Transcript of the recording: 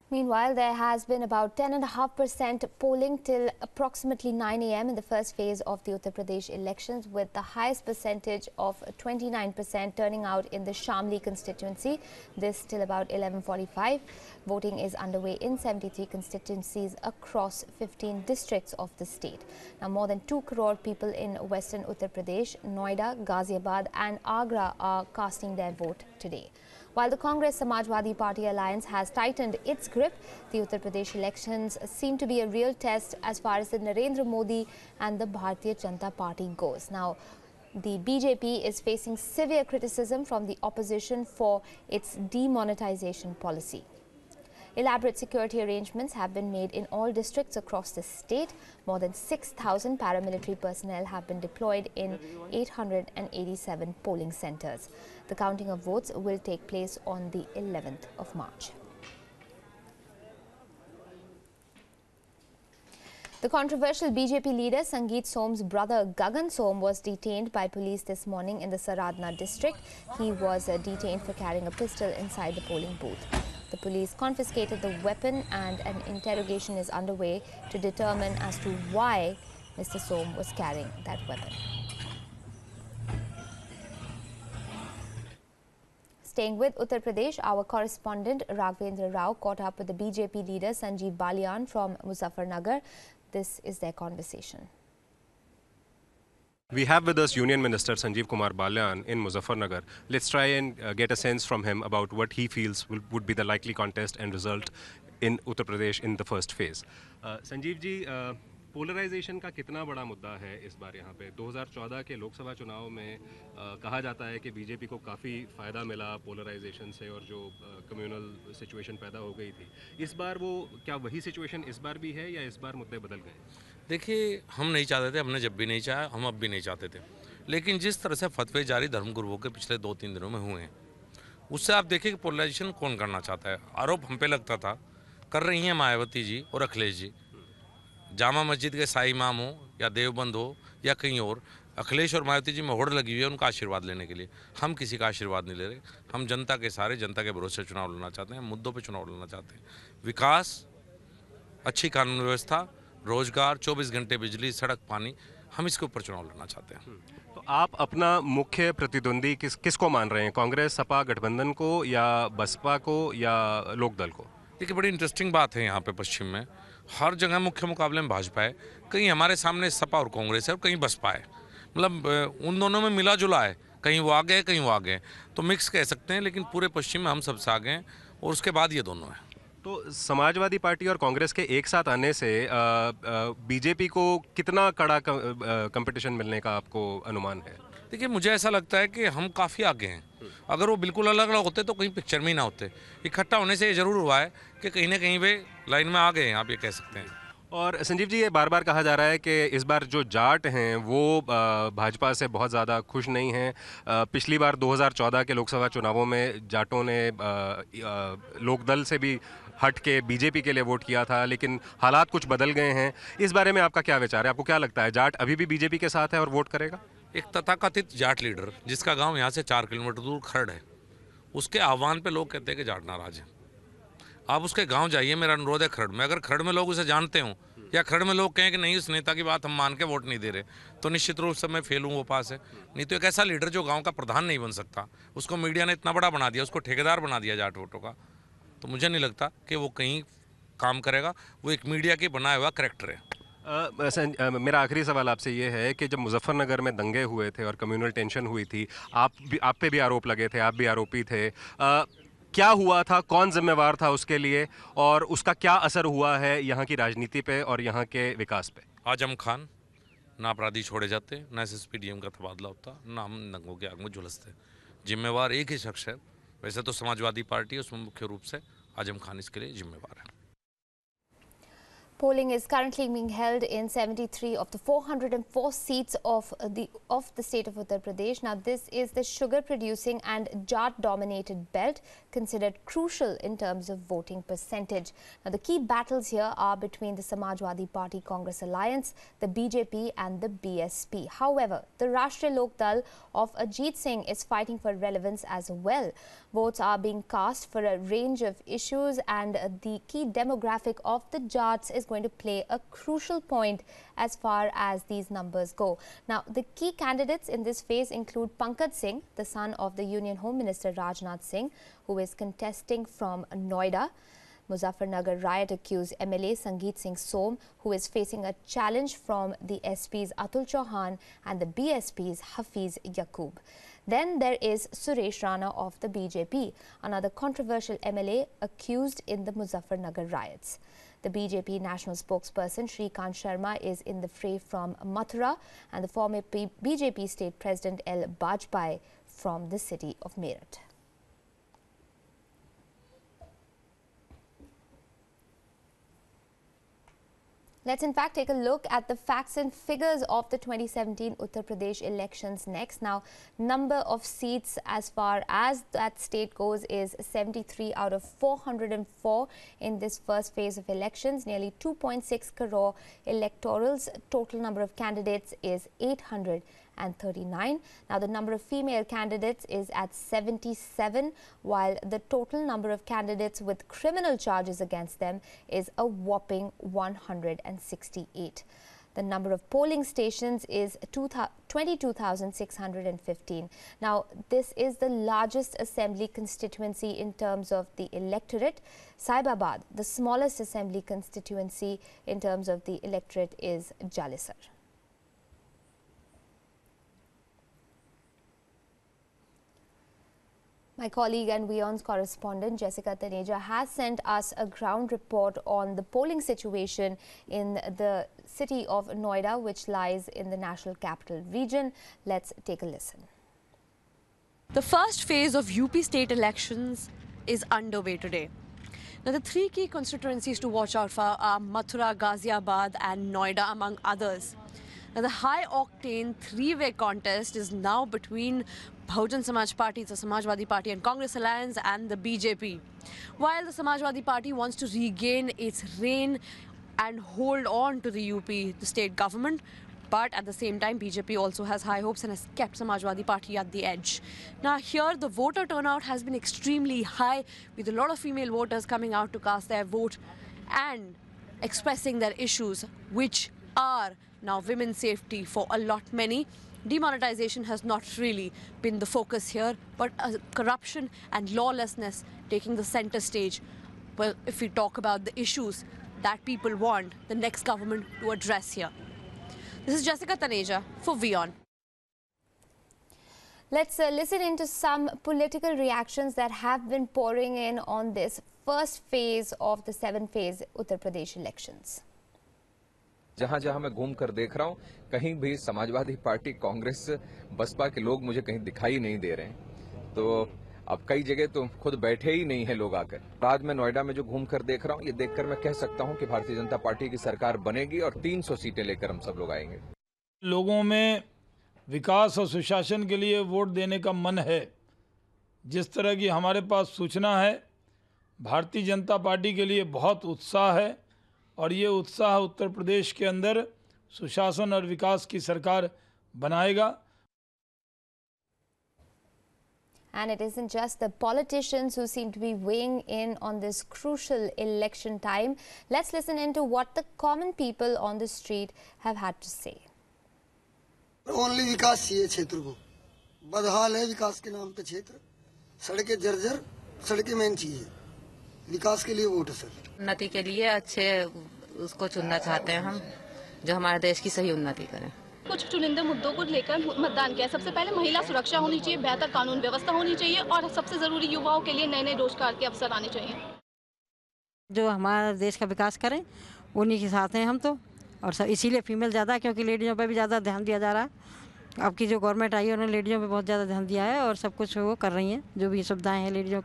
Meanwhile, there has been about 10.5% polling till approximately 9 a.m. in the first phase of the Uttar Pradesh elections, with the highest percentage of 29% turning out in the Shamli constituency. This till about 11:45. Voting is underway in 73 constituencies across 15 districts of the state. Now, more than 2 crore people in western Uttar Pradesh, Noida, Ghaziabad and Agra are casting their vote today. While the Congress Samajwadi Party alliance has tightened its grip, the Uttar Pradesh elections seem to be a real test as far as the Narendra Modi and the Bharatiya Janata Party goes. Now, the BJP is facing severe criticism from the opposition for its demonetization policy. Elaborate security arrangements have been made in all districts across the state. More than 6,000 paramilitary personnel have been deployed in 887 polling centers. The counting of votes will take place on the 11th of March. The controversial BJP leader Sangeet Som's brother Gagan Som was detained by police this morning in the Saradna district. He was detained for carrying a pistol inside the polling booth. The police confiscated the weapon and an interrogation is underway to determine as to why Mr. Som was carrying that weapon. Staying with Uttar Pradesh, our correspondent Raghvendra Rao caught up with the BJP leader Sanjeev Balian from Muzaffarnagar. This is their conversation. We have with us Union Minister Sanjeev Kumar Balian in Muzaffarnagar. Let's try and get a sense from him about what he feels would be the likely contest and result in Uttar Pradesh in the first phase. Sanjeev ji, polarisation का कितना बड़ा मुद्दा है इस बार यहाँ पे? 2014 के लोकसभा चुनाव में कहा जाता है कि बीजेपी को काफ़ी फ़ायदा मिला पोलराइजेशन से और जो कम्युनल सिचुएशन पैदा हो गई थी। इस बार वो क्या वही सिचुएशन इस बार भी है या इस बार मुद्दे बदल गए? देखिए, हम नहीं चाहते थे, हमने जब भी नहीं चाहा, हम अब भी नहीं चाहते थे, लेकिन जिस तरह से फतवे जारी धर्मगुरुओं के पिछले 2-3 दिनों में हुए हैं, उससे आप देखिए कि पोलराइजेशन कौन करना चाहता है। आरोप हम पे लगता था, कर रही हैं मायावती जी और अखिलेश जी। जामा मस्जिद के शाही इमाम हो या देवबंद हो या कहीं और, अखिलेश और मायावती जी में होड़ लगी हुई है उनका आशीर्वाद लेने के लिए। हम किसी का आशीर्वाद नहीं ले रहे, हम जनता के सहारे, जनता के भरोसे चुनाव लड़ना चाहते हैं, मुद्दों पर चुनाव लड़ना चाहते हैं। विकास, अच्छी कानून व्यवस्था, रोजगार, 24 घंटे बिजली, सड़क, पानी, हम इसके ऊपर चुनाव लड़ना चाहते हैं। तो आप अपना मुख्य प्रतिद्वंदी किसको मान रहे हैं? कांग्रेस सपा गठबंधन को या बसपा को या लोकदल को? देखिए, बड़ी इंटरेस्टिंग बात है यहाँ पे पश्चिम में, हर जगह मुख्य मुकाबले में भाजपा है, कहीं हमारे सामने सपा और कांग्रेस है और कहीं बसपा है। मतलब उन दोनों में मिला जुला है, कहीं वो आगे है कहीं वो आगे है, तो मिक्स कह सकते हैं, लेकिन पूरे पश्चिम में हम सबसे आगे हैं और उसके बाद ये दोनों हैं। तो समाजवादी पार्टी और कांग्रेस के एक साथ आने से बीजेपी को कितना कड़ा कंपटीशन मिलने का आपको अनुमान है? देखिए, मुझे ऐसा लगता है कि हम काफ़ी आगे हैं। अगर वो बिल्कुल अलग अलग होते तो कहीं पिक्चर में ही ना होते। इकट्ठा होने से ये ज़रूर हुआ है कि कहीं ना कहीं वे लाइन में आ गए हैं, आप ये कह सकते हैं। और संजीव जी, ये बार बार कहा जा रहा है कि इस बार जो जाट हैं वो भाजपा से बहुत ज़्यादा खुश नहीं हैं। पिछली बार 2014 के लोकसभा चुनावों में जाटों ने लोकदल से भी हट के बीजेपी के लिए वोट किया था, लेकिन हालात कुछ बदल गए हैं। इस बारे में आपका क्या विचार है? आपको क्या लगता है, जाट अभी भी बीजेपी के साथ है और वोट करेगा? एक तथाकथित जाट लीडर जिसका गांव यहाँ से 4 किलोमीटर दूर खरड़ है, उसके आह्वान पे लोग कहते हैं कि जाट नाराज हैं। आप उसके गांव जाइए, मेरा अनुरोध है खरड़ में, अगर खरड़ में लोग उसे जानते हों या खरड़ में लोग कहें कि नहीं उस नेता की बात हम मान के वोट नहीं दे रहे, तो निश्चित रूप से मैं फेल हूँ, वो पास है। नहीं तो एक ऐसा लीडर जो गाँव का प्रधान नहीं बन सकता, उसको मीडिया ने इतना बड़ा बना दिया, उसको ठेकेदार बना दिया जाट वोटों का, तो मुझे नहीं लगता कि वो कहीं काम करेगा। वो एक मीडिया के बनाया हुआ करैक्टर है। मेरा आखिरी सवाल आपसे ये है कि जब मुजफ्फरनगर में दंगे हुए थे और कम्युनल टेंशन हुई थी, आप पे भी आरोप लगे थे, आप भी आरोपी थे। क्या हुआ था, कौन जिम्मेवार था उसके लिए और उसका क्या असर हुआ है यहाँ की राजनीति पे और यहाँ के विकास पे? आजम खान, ना अपराधी छोड़े जाते, ना एसएसपी डीएम का तबादला होता, ना हम दंगों की आग में झुलसते। जिम्मेवार एक ही शख्स है, वैसे तो समाजवादी पार्टी उसमें मुख्य रूप से आजम खान इसके लिए जिम्मेवार है। Polling is currently being held in 73 of the 404 seats of the state of Uttar Pradesh. Now, this is the sugar-producing and Jat-dominated belt, considered crucial in terms of voting percentage. Now, the key battles here are between the Samajwadi Party Congress Alliance, the BJP and the BSP. However, the Rashtriya Lok Dal of Ajit Singh is fighting for relevance as well. Votes are being cast for a range of issues, and the key demographic of the Jats is going to play a crucial point as far as these numbers go. Now, the key candidates in this phase include Pankaj Singh, the son of the Union Home Minister Rajnath Singh, who is contesting from Noida; Muzaffarnagar riot-accused MLA Sangeet Singh Som, who is facing a challenge from the SP's Atul Chauhan and the BSP's Hafiz Yaqub. Then there is Suresh Rana of the BJP, another controversial MLA accused in the Muzaffarnagar riots. The BJP national spokesperson Shrikant Sharma is in the fray from Mathura, and the former BJP state president L. Bajpai from the city of Meerut. Let's in fact take a look at the facts and figures of the 2017 Uttar Pradesh elections next. Now, number of seats as far as that state goes is 73 out of 404 in this first phase of elections. Nearly 2.6 crore electorals. Total number of candidates is 839. Now, the number of female candidates is at 77, while the total number of candidates with criminal charges against them is a whopping 168. The number of polling stations is 22,615. Now, this is the largest assembly constituency in terms of the electorate. Saibabad, the smallest assembly constituency in terms of the electorate, is Jalisar. My colleague and WION's correspondent Jessica Taneja has sent us a ground report on the polling situation in the city of Noida, which lies in the National Capital Region. Let's take a listen. The first phase of UP state elections is underway today. Now, the three key constituencies to watch out for are Mathura, Ghaziabad and Noida, among others. Now, the high-octane three-way contest is now between Bahujan Samaj Party, the Samajwadi Party and Congress Alliance, and the BJP. While the Samajwadi Party wants to regain its reign and hold on to the UP, the state government, but at the same time BJP also has high hopes and has kept Samajwadi Party at the edge. Now, here the voter turnout has been extremely high, with a lot of female voters coming out to cast their vote and expressing their issues, which are now women's safety for a lot many. Demonetization has not really been the focus here, but corruption and lawlessness taking the center stage. Well, if we talk about the issues that people want the next government to address here. This is Jessica Taneja for WION. Let's listen into some political reactions that have been pouring in on this first phase of the 7-phase Uttar Pradesh elections. जहां जहां मैं घूम कर देख रहा हूं, कहीं भी समाजवादी पार्टी, कांग्रेस, बसपा के लोग मुझे कहीं दिखाई नहीं दे रहे हैं। तो अब कई जगह तो खुद बैठे ही नहीं है लोग आकर। आज मैं नोएडा में जो घूम कर देख रहा हूं, ये देखकर मैं कह सकता हूं कि भारतीय जनता पार्टी की सरकार बनेगी और 300 सीटें लेकर हम सब लोग आएंगे। लोगों में विकास और सुशासन के लिए वोट देने का मन है। जिस तरह की हमारे पास सूचना है, भारतीय जनता पार्टी के लिए बहुत उत्साह है और ये उत्साह उत्तर प्रदेश के अंदर सुशासन और विकास की सरकार बनाएगा। And it isn't just the politicians who seem to be weighing in on this crucial election time. Let's listen into what the common people on the street have had to say. Only विकास चाहिए क्षेत्र को, बदहाल है विकास के नाम पे क्षेत्र, सड़कें जर्जर, सड़कें मेन चाहिए, विकास के लिए वोट है सर। उन्नति के लिए अच्छे उसको चुनना चाहते हैं हम, जो हमारे देश की सही उन्नति करें। कुछ चुनिंदा मुद्दों को लेकर मतदान किया। सबसे पहले महिला सुरक्षा होनी चाहिए, बेहतर कानून व्यवस्था होनी चाहिए और सबसे जरूरी युवाओं के लिए नए नए रोजगार के अवसर आने चाहिए। जो हमारा देश का विकास करें उन्हीं के साथ हैं हम तो, और सब इसीलिए फीमेल ज़्यादा है क्योंकि लेडीज़ों पे भी ज़्यादा ध्यान दिया जा रहा है। अब की जो गवर्नमेंट आई है उन्होंने लेडीज़ों पे बहुत ज़्यादा ध्यान दिया है और सब कुछ वो कर रही हैं, जो भी सुविधाएं हैं लेडीज़ों के